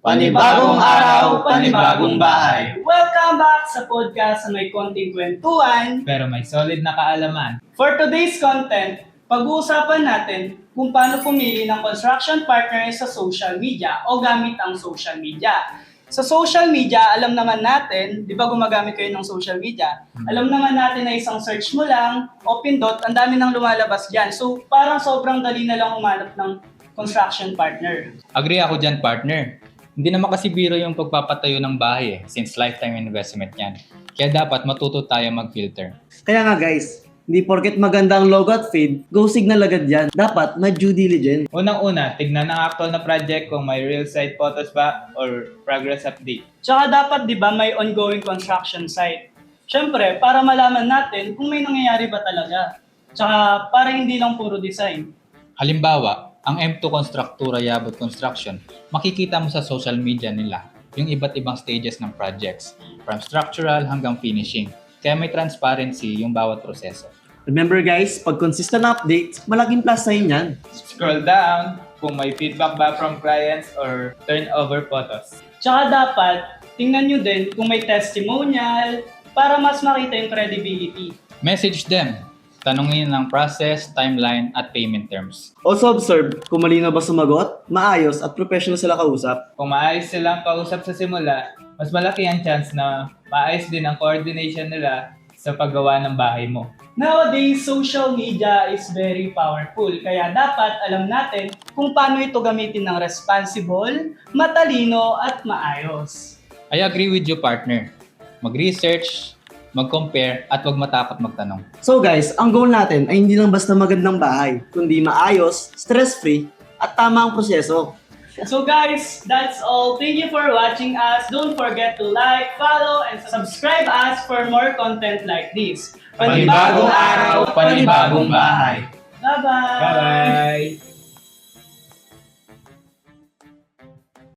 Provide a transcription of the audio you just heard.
Panibagong araw, panibagong bahay. Welcome back sa podcast na may konting kwentuhan. Pero may solid na kaalaman. For today's content, pag-uusapan natin kung paano pumili ng construction partner sa social media o gamit ang social media. Sa social media, alam naman natin, di ba gumagamit kayo ng social media? Alam naman natin na isang search mo lang o pindot, ang dami nang lumalabas dyan. So parang sobrang dali na lang humanap ng construction partner. Agree ako dyan, partner. Hindi naman kasi biro yung pagpapatayo ng bahay since lifetime investment yan. Kaya dapat matuto tayo mag-filter. Kaya nga guys, hindi porket maganda ang logo at feed, go signal agad yan. Dapat may due diligence. Unang-una, tignan ang actual na project kung may real site photos ba or progress update. Tsaka dapat, di ba, may ongoing construction site. Siyempre, para malaman natin kung may nangyayari ba talaga. Tsaka para hindi lang puro design. Halimbawa, ang M2 Constructura Yabot Construction, makikita mo sa social media nila yung iba't ibang stages ng projects, from structural hanggang finishing. Kaya may transparency yung bawat proseso. Remember guys, pag consistent updates, malaking plus sa yan. Scroll down kung may feedback ba from clients or turnover photos. Tsaka dapat, tingnan nyo din kung may testimonial para mas makita yung credibility. Message them. Tanungin ang process, timeline, at payment terms. Also observe kung malinaw ba sumagot, maayos at professional sila kausap. Kung maayos silang kausap sa simula, mas malaki ang chance na maayos din ang coordination nila sa paggawa ng bahay mo. Nowadays, social media is very powerful. Kaya dapat alam natin kung paano ito gamitin ng responsible, matalino, at maayos. I agree with you, partner. Mag-research, mag-compare, at huwag matakot magtanong. So guys, ang goal natin ay hindi lang basta magandang bahay, kundi maayos, stress-free, at tama ang proseso. So guys, that's all. Thank you for watching us. Don't forget to like, follow, and subscribe us for more content like this. Panibagong araw, panibagong bahay. Bye-bye! Bye-bye!